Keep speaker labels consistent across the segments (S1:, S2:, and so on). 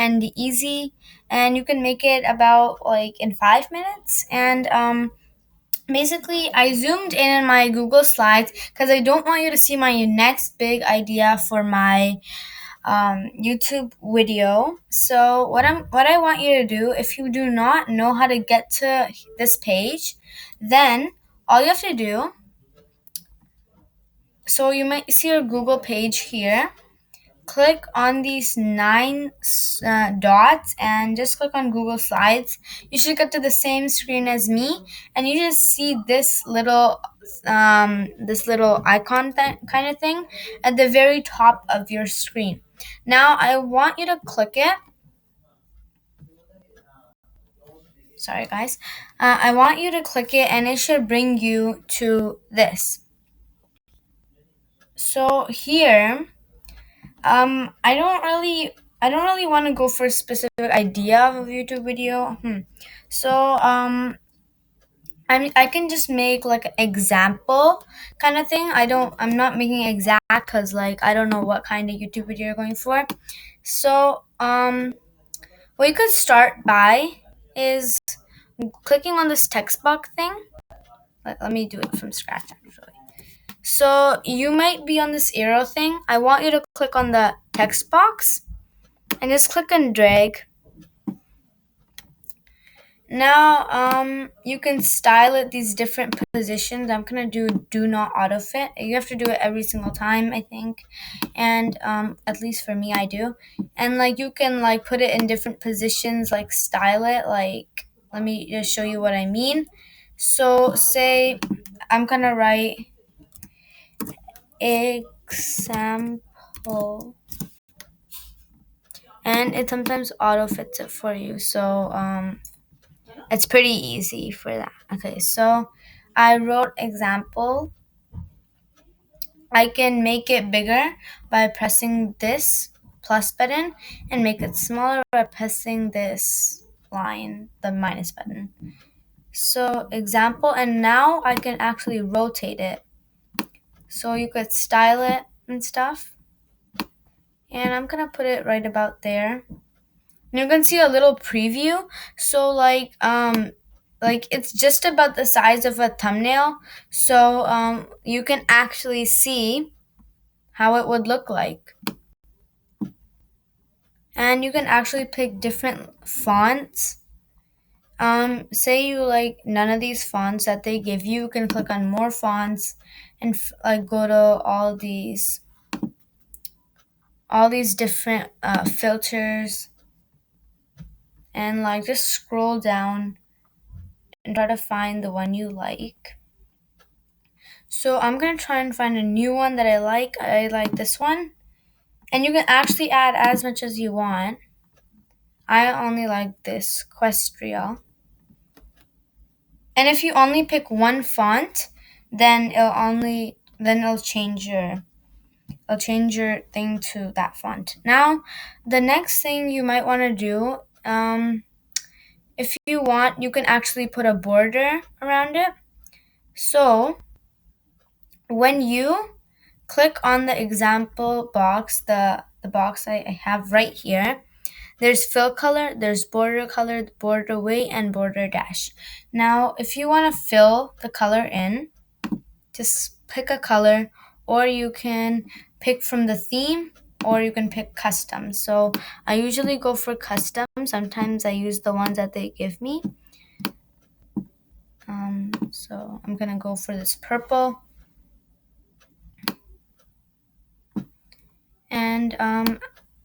S1: and easy, and you can make it about like in 5 minutes. And basically, I zoomed in my Google Slides because I don't want you to see my next big idea for my YouTube video. So what I want you to do, if you do not know how to get to this page, then all you have to do. So you might see your Google page here. Click on these 9 dots and just click on Google Slides. You should get to the same screen as me, and you just see this little icon kind of thing at the very top of your screen. Now I want you to click it. Sorry, guys. I want you to click it, and it should bring you to this. So here, I don't really want to go for a specific idea of a YouTube video. So I can just make like an example kind of thing. I'm not making it exact because like I don't know what kind of YouTube video you're going for. So what you could start by is clicking on this text box thing. Let me do it from scratch actually. So you might be on this arrow thing. I want you to click on the text box and just click and drag. Now you can style it these different positions. I'm gonna do not auto fit. You have to do it every single time, I think, and at least for me I do. And like you can like put it in different positions, like style it. Like let me just show you what I mean. So say I'm gonna write example, and it sometimes auto fits it for you. So it's pretty easy for that. Okay, so I wrote example. I can make it bigger by pressing this plus button and make it smaller by pressing this line, the minus button. So example, and now I can actually rotate it. So you could style it and stuff. And I'm gonna put it right about there. And you can see a little preview. So like it's just about the size of a thumbnail. So you can actually see how it would look like. And you can actually pick different fonts. Say you like none of these fonts that they give you, you can click on more fonts and like go to all these different filters, and like just scroll down and try to find the one you like. So I'm gonna try and find a new one that I like. I like this one, and you can actually add as much as you want. I only like this Questreal. And if you only pick one font, then it'll change your thing to that font. Now, the next thing you might want to do, if you want, you can actually put a border around it. So when you click on the example box, the box I have right here, there's fill color, there's border color, border weight, and border dash. Now, if you want to fill the color in, just pick a color, or you can pick from the theme, or you can pick custom. So I usually go for custom. Sometimes I use the ones that they give me. So I'm gonna go for this purple. And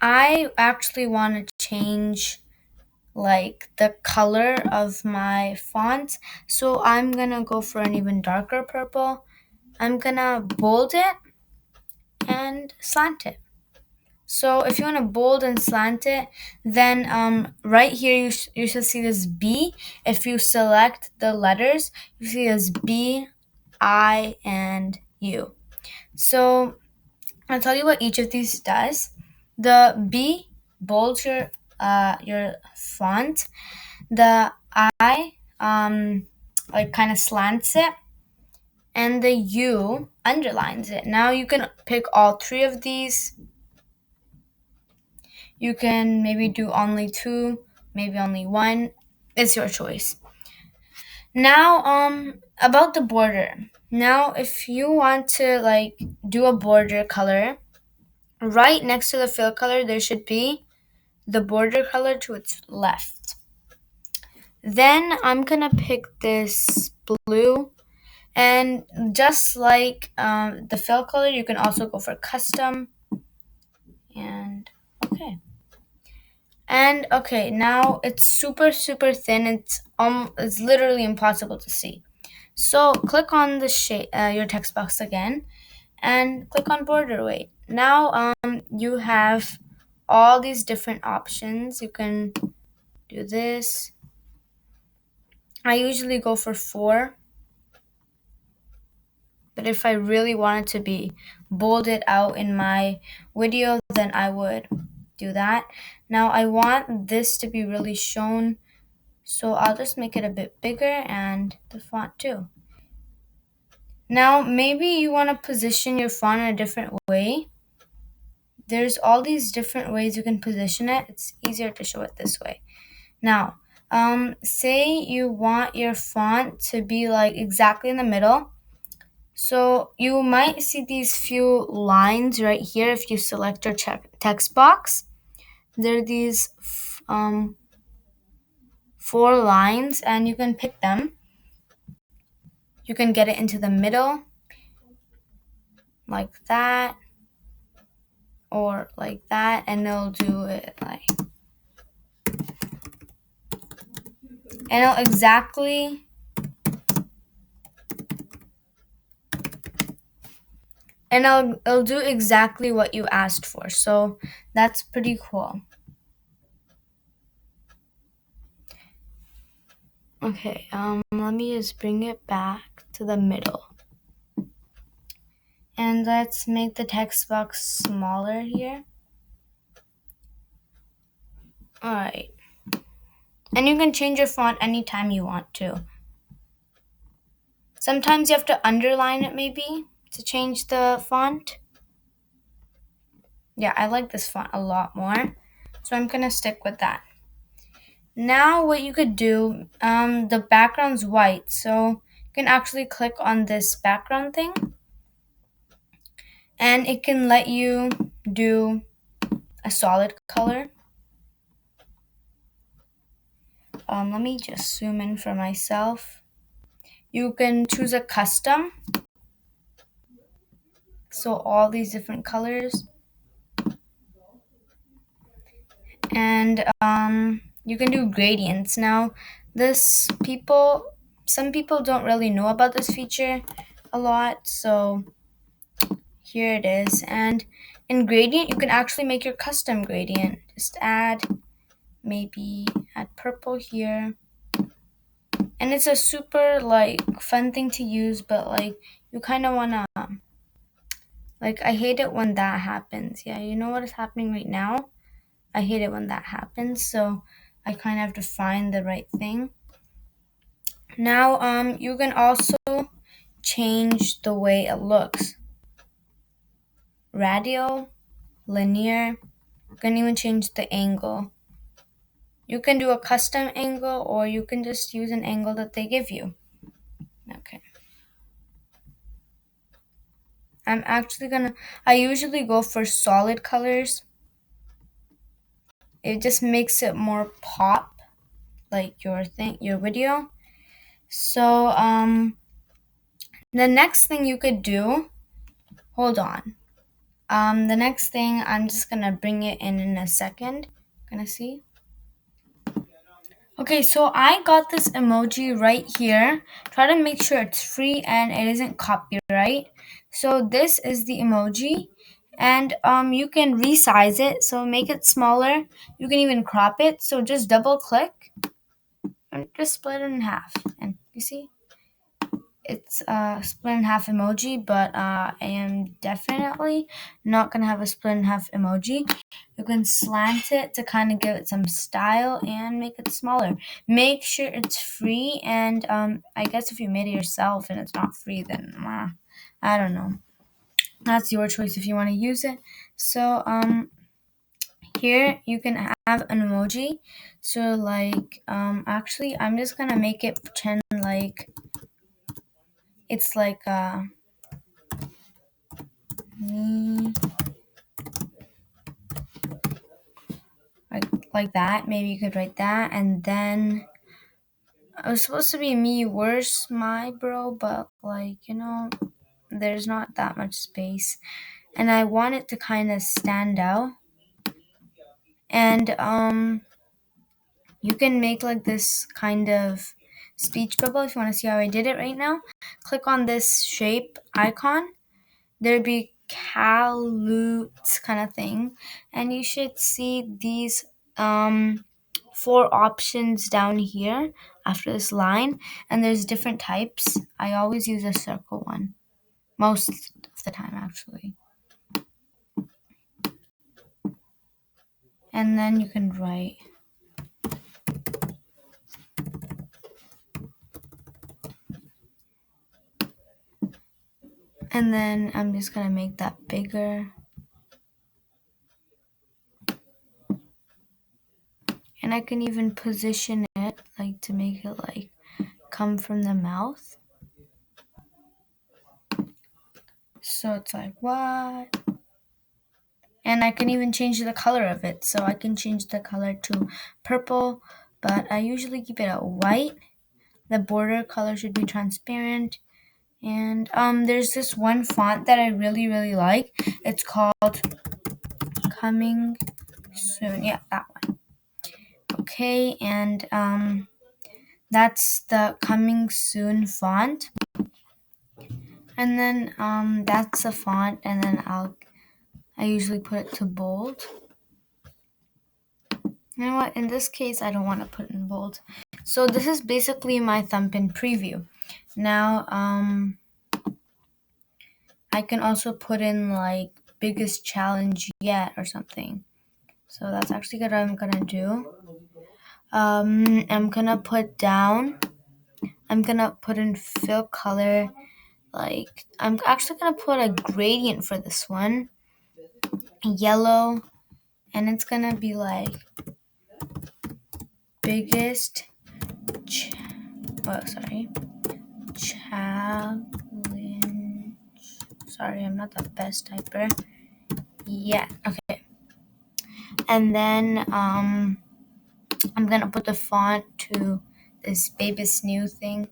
S1: I actually want to change like the color of my font. So I'm gonna go for an even darker purple. I'm gonna bold it and slant it. So if you want to bold and slant it, then right here you should see this B. If you select the letters, you see this B, I, and U. So I'll tell you what each of these does. The B bolds your font. The I like kind of slants it, and the U underlines it. Now you can pick all three of these. You can maybe do only two, maybe only one. It's your choice. Now, about the border. Now, if you want to like do a border color, right next to the fill color, there should be the border color to its left. Then I'm gonna pick this blue, and just like the fill color, you can also go for custom. And okay. And okay, now it's super thin. It's literally impossible to see. So click on the your text box again, and click on border weight. Now you have all these different options. You can do this. I usually go for 4, but if I really wanted to be bolded out in my video, then I would do that. Now I want this to be really shown, so I'll just make it a bit bigger and the font too. Now maybe you want to position your font in a different way. There's all these different ways you can position it. It's easier to show it this way. Now, say you want your font to be like exactly in the middle. So you might see these few lines right here if you select your text box. There are these 4 lines, and you can pick them. You can get it into the middle like that, or like that, and it'll do it like, and it'll exactly, and it'll do exactly what you asked for. So that's pretty cool. Okay, let me just bring it back to the middle. And let's make the text box smaller here. Alright. And you can change your font anytime you want to. Sometimes you have to underline it maybe to change the font. Yeah, I like this font a lot more, so I'm gonna stick with that. Now what you could do, the background's white, so you can actually click on this background thing, and it can let you do a solid color. Let me just zoom in for myself. You can choose a custom, so all these different colors. And you can do gradients. Now, some people don't really know about this feature a lot, so here it is. And in gradient, you can actually make your custom gradient. Just maybe add purple here. And it's a super fun thing to use, but you kind of want to, I hate it when that happens. Yeah, you know what is happening right now? I hate it when that happens, so I kind of have to find the right thing. Now, you can also change the way it looks. Radial, linear, you can even change the angle. You can do a custom angle, or you can just use an angle that they give you. Okay. I usually go for solid colors. It just makes it more pop, like your video. So, the next thing you could do, hold on. The next thing, I'm just gonna bring it in a second. Gonna see. Okay, so I got this emoji right here. Try to make sure it's free and it isn't copyright. So this is the emoji, and you can resize it. So make it smaller. You can even crop it. So just double click and just split it in half. And you see, it's a split in half emoji, but I am definitely not gonna have a split in half emoji. You can slant it to kind of give it some style and make it smaller. Make sure it's free, and I guess if you made it yourself and it's not free, then I don't know. That's your choice if you want to use it. So Here you can have an emoji. So like actually I'm just gonna make it pretend like it's like me, like that. Maybe you could write that, and then it was supposed to be me worse my bro, but like there's not that much space, and I want it to kind of stand out. And you can make like this kind of speech bubble if you want to see how I did it right now. Click on this shape icon. There'd be calutes kind of thing, and you should see these four options down here after this line, and there's different types. I always use a circle one most of the time actually. And then you can write. And then I'm just gonna make that bigger. And I can even position it like to make it like come from the mouth. So it's like what? And I can even change the color of it. So I can change the color to purple, but I usually keep it at white. The border color should be transparent. And there's this one font that I really, really like. It's called Coming Soon. Yeah, that one. Okay, and that's the Coming Soon font. And then that's the font, and then I usually put it to bold. You know what? In this case, I don't want to put in bold. So this is basically my thumbpin preview. Now, I can also put in like biggest challenge yet or something. So that's actually what I'm gonna do. I'm gonna put down. I'm gonna put in fill color. Like I'm actually gonna put a gradient for this one, yellow, and it's gonna be like biggest. Challenge. Sorry, I'm not the best typer. Yeah, okay. And then I'm gonna put the font to this Babus New thing.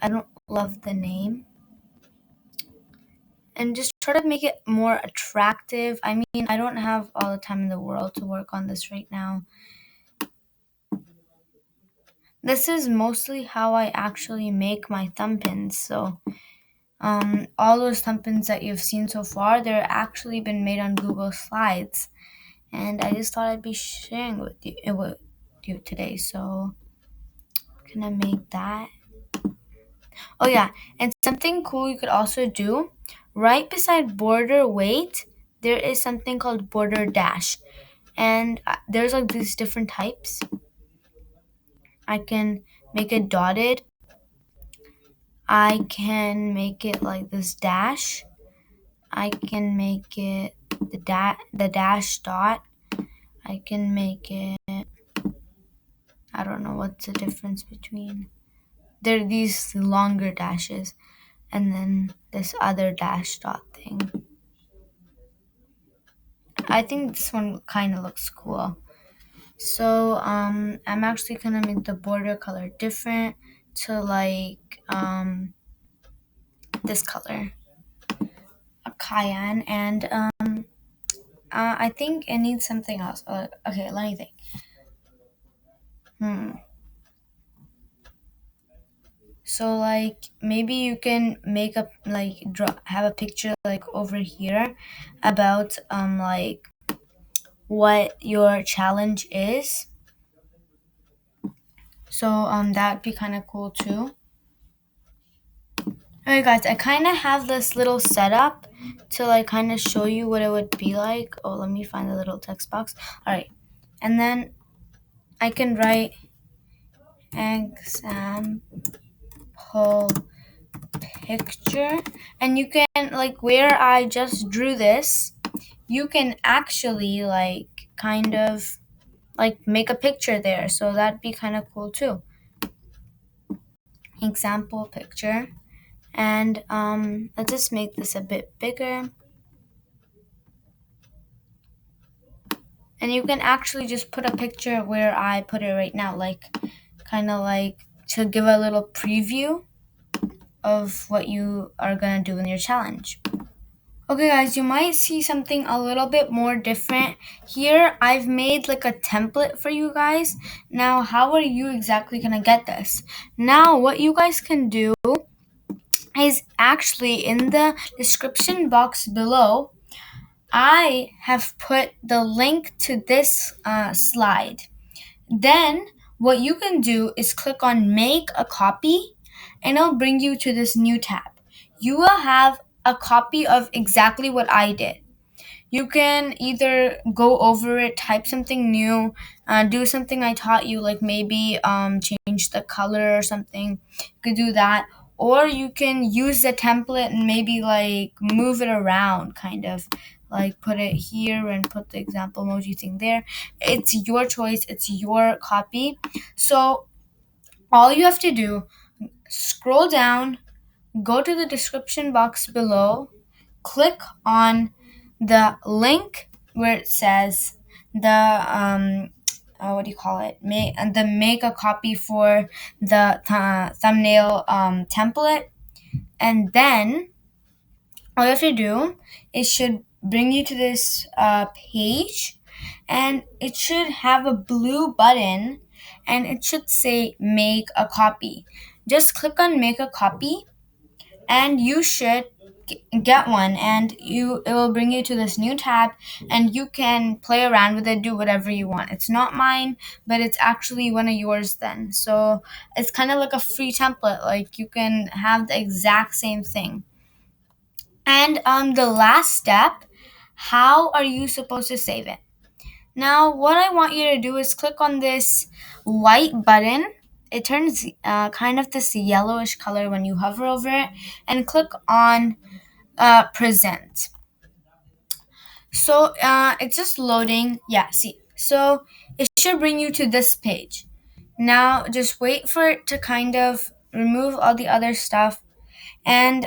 S1: I don't love the name. And just try to make it more attractive. I mean, I don't have all the time in the world to work on this right now. This is mostly how I actually make my thumbpins. So all those thumbpins that you've seen so far, they're actually been made on Google Slides. And I just thought I'd be sharing with you today. So I'm gonna make that. Oh yeah, and something cool you could also do, right beside border weight, there is something called border dash. And there's like these different types. I can make it dotted. I can make it like this dash. I can make it the dash dot. I can make it, I don't know what's the difference between. There are these longer dashes and then this other dash dot thing. I think this one kind of looks cool. So I'm actually gonna make the border color different to like this color, a cayenne, and I think it needs something else. Okay, let me think. So like maybe you can make a like have a picture like over here about like what your challenge is. So that'd be kind of cool too. Alright guys, I kind of have this little setup to like kind of show you what it would be like. Oh, let me find the little text box. Alright, and then I can write example picture, and you can like where I just drew this, you can actually like kind of like make a picture there. So that'd be kind of cool too. Example picture. And let's just make this a bit bigger. And you can actually just put a picture where I put it right now, like kind of like to give a little preview of what you are going to do in your challenge. Okay guys, you might see something a little bit more different. Here I've made like a template for you guys. Now how are you exactly going to get this? Now what you guys can do is actually in the description box below, I have put the link to this slide. Then what you can do is click on make a copy and it'll bring you to this new tab. You will have a copy of exactly what I did. You can either go over it, type something new, do something I taught you, like maybe change the color or something. You could do that. Or you can use the template and maybe like move it around, kind of like put it here and put the example emoji thing there. It's your choice, it's your copy. So all you have to do, scroll down, go to the description box below, click on the link where it says the what do you call it? Make a copy for the thumbnail template, and then all you have to do is should bring you to this page, and it should have a blue button, and it should say make a copy. Just click on make a copy and you should get one, and it will bring you to this new tab and you can play around with it, do whatever you want. It's not mine, but it's actually one of yours then. So it's kind of like a free template, like you can have the exact same thing. And the last step, how are you supposed to save it? Now what I want you to do is click on this white button. It turns kind of this yellowish color when you hover over it, and click on present. So it's just loading. Yeah, see. So it should bring you to this page. Now just wait for it to kind of remove all the other stuff, and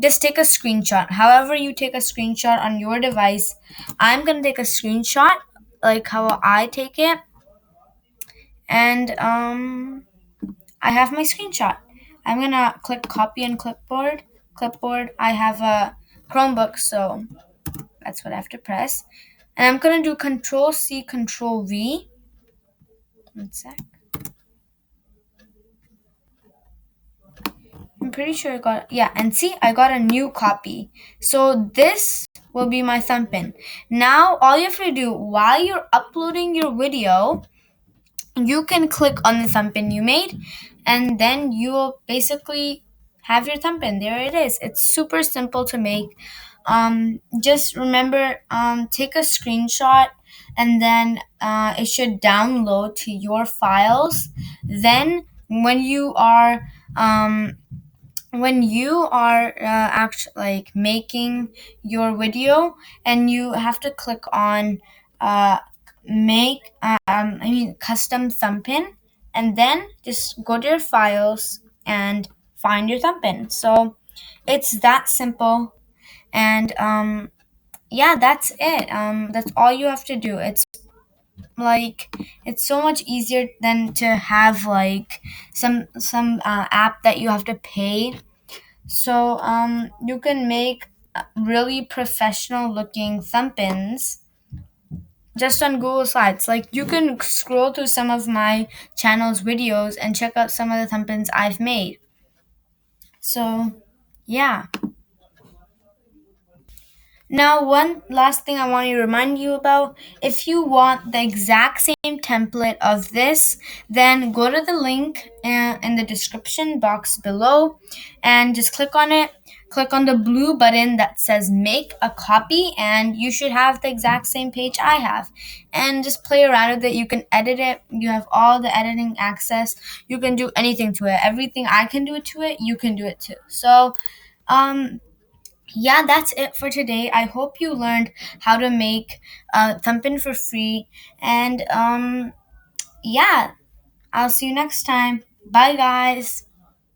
S1: just take a screenshot. However you take a screenshot on your device, I'm going to take a screenshot like how I take it. And I have my screenshot. I'm going to click copy and clipboard. I have a Chromebook, so that's what I have to press. And I'm going to do Control C, Control V. One sec. I'm pretty sure I got, yeah, and see, I got a new copy. So this will be my thumbnail. Now, all you have to do while you're uploading your video, you can click on the thumbnail you made, and then you'll basically have your thumbnail. There it is. It's super simple to make. Just remember, take a screenshot, and then it should download to your files. Then when you are actually like making your video, and you have to click on make custom thumbnail, and then just go to your files and find your thumbnail. So it's that simple. And yeah, that's it. That's all you have to do. It's so much easier than to have like some app that you have to pay. So you can make really professional looking thumbnails just on Google Slides. Like you can scroll through some of my channel's videos and check out some of the thumbnails I've made. So yeah. Now, one last thing I want to remind you about, if you want the exact same template of this, then go to the link in the description box below and just click on it. Click on the blue button that says make a copy, and you should have the exact same page I have. And just play around with it. You can edit it. You have all the editing access. You can do anything to it. Everything I can do to it, you can do it too. So, yeah, that's it for today. I hope you learned how to make thumbpin for free. And yeah, I'll see you next time. Bye, guys.